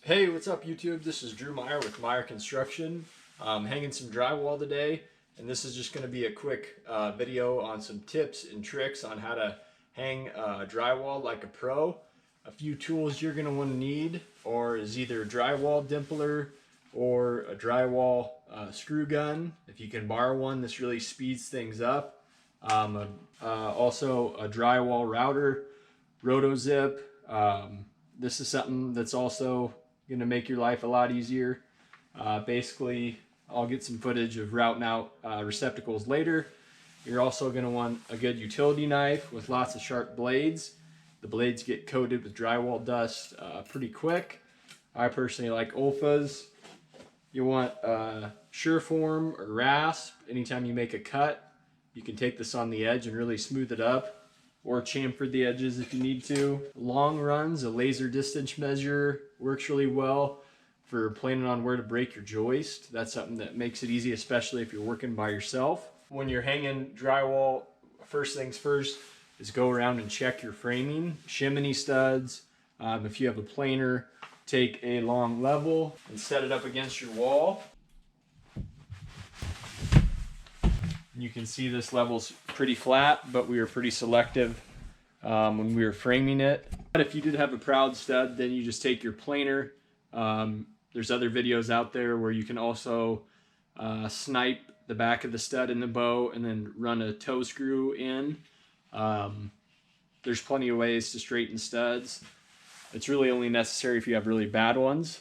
Hey, what's up YouTube? This is Drew Meyer with Meyer Construction. I'm hanging some drywall today, and this is just going to be a quick video on some tips and tricks on how to hang drywall like a pro. A few tools you're going to want to need is either a drywall dimpler or a drywall screw gun. If you can borrow one, this really speeds things up. Also a drywall router, rotozip. This is something that's also going to make your life a lot easier. Basically, I'll get some footage of routing out receptacles later. You're also going to want a good utility knife with lots of sharp blades. The blades get coated with drywall dust pretty quick. I personally like Olfa's. You want Sureform or rasp. Anytime you make a cut, you can take this on the edge and really smooth it up, or chamfer the edges if you need to. Long runs, a laser distance measure works really well for planning on where to break your joist. That's something that makes it easy, especially if you're working by yourself. When you're hanging drywall, first things first is go around and check your framing. Shim any studs. If you have a planer, take a long level and set it up against your wall. You can see this level's pretty flat, but we were pretty selective when we were framing it. But if you did have a proud stud, then you just take your planer. There's other videos out there where you can also snipe the back of the stud in the bow and then run a toe screw in. There's plenty of ways to straighten studs. It's really only necessary if you have really bad ones.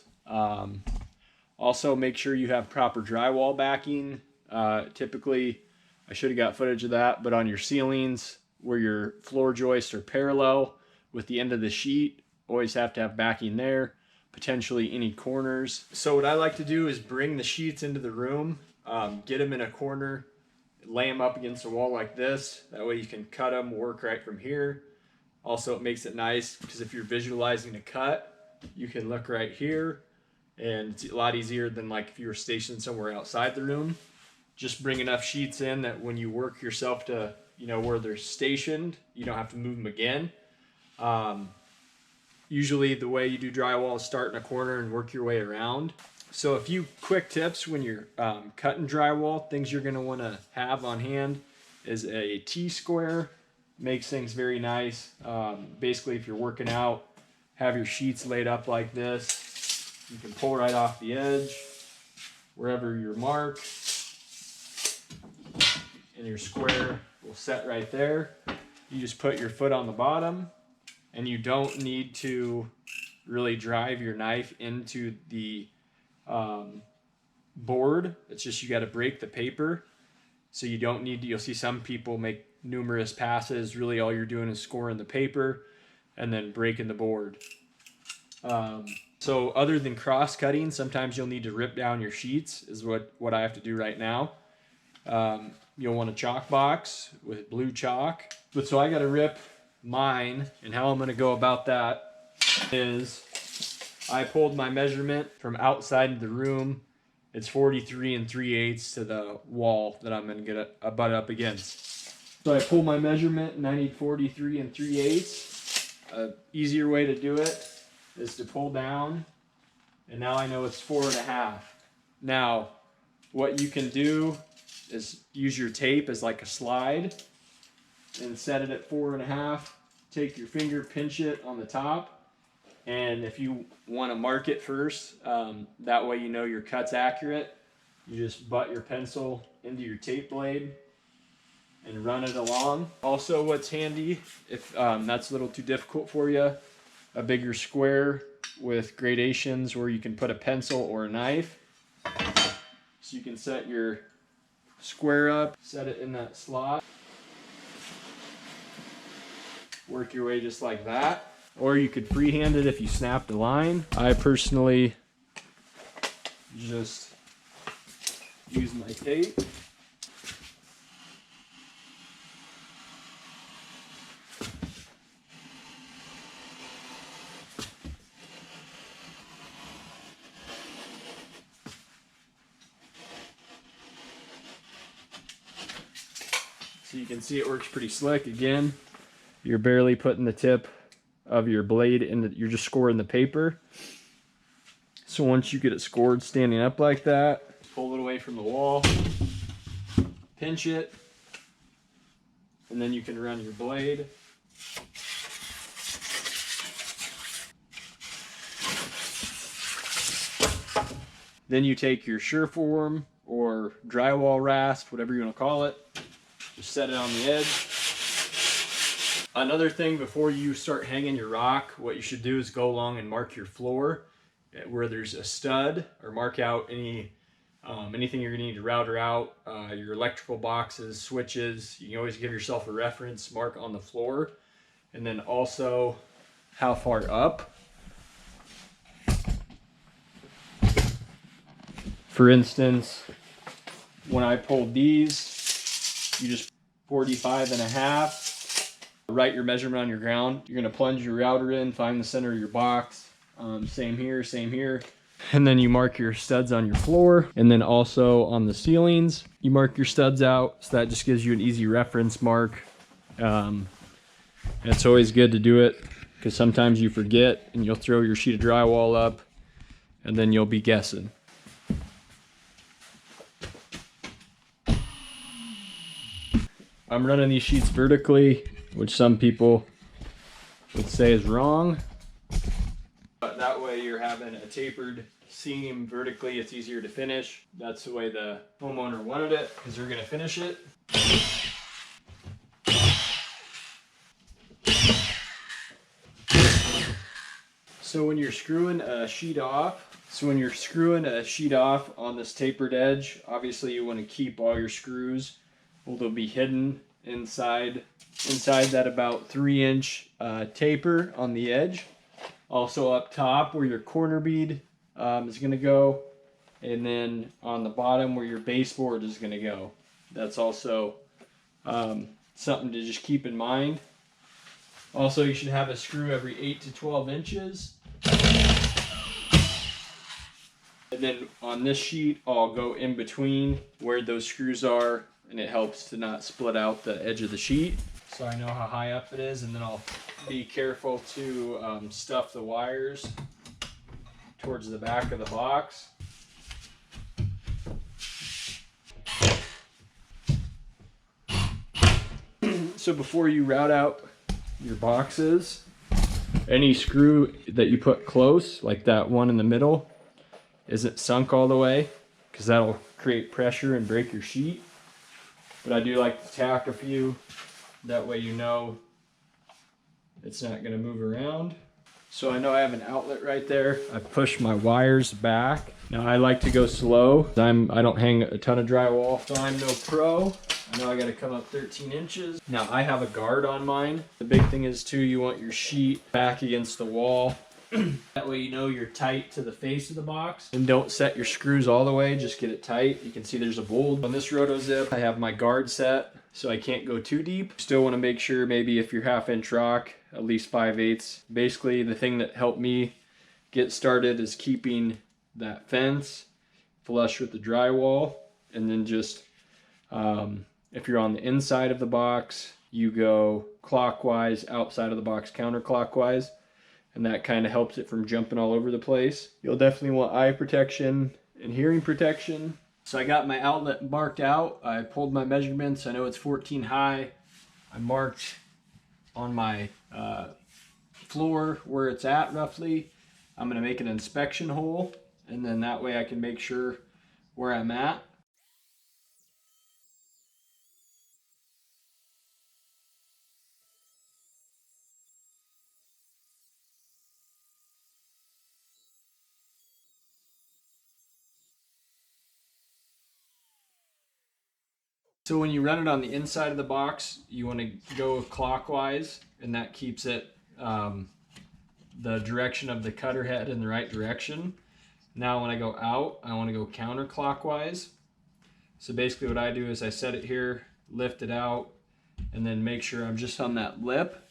Also, make sure you have proper drywall backing. Typically, I should have got footage of that, but on your ceilings where your floor joists are parallel with the end of the sheet, always have to have backing there, potentially any corners. So what I like to do is bring the sheets into the room, get them in a corner, lay them up against the wall like this. That way you can cut them, work right from here. Also, it makes it nice because if you're visualizing a cut, you can look right here, and it's a lot easier than like if you were stationed somewhere outside the room. Just bring enough sheets in that when you work yourself to, where they're stationed, you don't have to move them again. Usually the way you do drywall is start in a corner and work your way around. So a few quick tips when you're cutting drywall, things you're going to want to have on hand is a T-square. Makes things very nice. Basically, if you're working out, have your sheets laid up like this. You can pull right off the edge, wherever your mark, and your square will set right there. You just put your foot on the bottom, and you don't need to really drive your knife into the board. It's just you got to break the paper. So you don't need to, you'll see some people make numerous passes. Really all you're doing is scoring the paper and then breaking the board. So other than cross cutting, sometimes you'll need to rip down your sheets is what I have to do right now. You'll want a chalk box with blue chalk. But so I got to rip mine, and how I'm going to go about that is I pulled my measurement from outside the room. It's 43 3/8 to the wall that I'm going to get a butt up against. So I pull my measurement and I need 43 3/8. An easier way to do it is to pull down, and now I know it's 4.5. Now, what you can do is use your tape as like a slide and set it at 4.5. Take your finger, pinch it on the top. And if you want to mark it first, that way you know your cut's accurate. You just butt your pencil into your tape blade and run it along. Also, what's handy, if that's a little too difficult for you, a bigger square with gradations where you can put a pencil or a knife. So you can set your square up, set it in that slot. Work your way just like that. Or you could freehand it if you snap the line. I personally just use my tape. So you can see it works pretty slick. Again, you're barely putting the tip of your blade in, you're just scoring the paper. So once you get it scored standing up like that, pull it away from the wall, pinch it, and then you can run your blade. Then you take your Sureform or drywall rasp, whatever you want to call it, just set it on the edge. Another thing before you start hanging your rock, what you should do is go along and mark your floor where there's a stud, or mark out anything you're gonna need to router out, your electrical boxes, switches. You can always give yourself a reference mark on the floor, and then also how far up. For instance, when I pulled these, you just 45.5. Write your measurement on your ground. You're gonna plunge your router in, find the center of your box. Same here, same here. And then you mark your studs on your floor, and then also on the ceilings, you mark your studs out. So that just gives you an easy reference mark. It's always good to do it because sometimes you forget and you'll throw your sheet of drywall up and then you'll be guessing. I'm running these sheets vertically, which some people would say is wrong. But that way you're having a tapered seam vertically, it's easier to finish. That's the way the homeowner wanted it, because they're gonna finish it. So when you're screwing a sheet off, on this tapered edge, obviously you want to keep all your screws, well, they'll be hidden inside that about 3-inch taper on the edge. Also up top where your corner bead is going to go, and then on the bottom where your baseboard is going to go. That's also something to just keep in mind. Also, you should have a screw every 8 to 12 inches. And then on this sheet, I'll go in between where those screws are, and it helps to not split out the edge of the sheet. So I know how high up it is, and then I'll be careful to stuff the wires towards the back of the box. So before you route out your boxes, any screw that you put close, like that one in the middle, isn't sunk all the way, because that'll create pressure and break your sheet. But I do like to tack a few, that way you know it's not going to move around. So I know I have an outlet right there. I push my wires back. Now I like to go slow. I don't hang a ton of drywall, so I'm no pro. I know I got to come up 13 inches. Now I have a guard on mine. The big thing is too, you want your sheet back against the wall. That way you know you're tight to the face of the box. And don't set your screws all the way, just get it tight. You can see there's a bolt. On this roto zip, I have my guard set, so I can't go too deep. Still want to make sure maybe if you're 1/2 inch rock, at least 5/8. Basically the thing that helped me get started is keeping that fence flush with the drywall. And then just, if you're on the inside of the box, you go clockwise, outside of the box counterclockwise. And that kind of helps it from jumping all over the place. You'll definitely want eye protection and hearing protection. So I got my outlet marked out. I pulled my measurements. I know it's 14 high. I marked on my floor where it's at roughly. I'm gonna make an inspection hole, and then that way I can make sure where I'm at. So when you run it on the inside of the box, you want to go clockwise, and that keeps it the direction of the cutter head in the right direction. Now when I go out, I want to go counterclockwise. So basically what I do is I set it here, lift it out, and then make sure I'm just on that lip.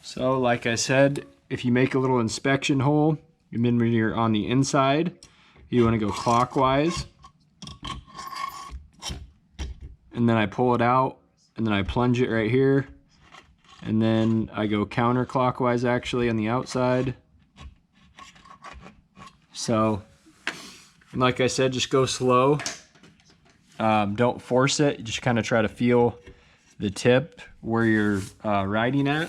So like I said, if you make a little inspection hole, and then when you're on the inside, you want to go clockwise. And then I pull it out, and then I plunge it right here, and then I go counterclockwise actually on the outside, So, like I said, just go slow. Don't force it. You just kind of try to feel the tip where you're riding at.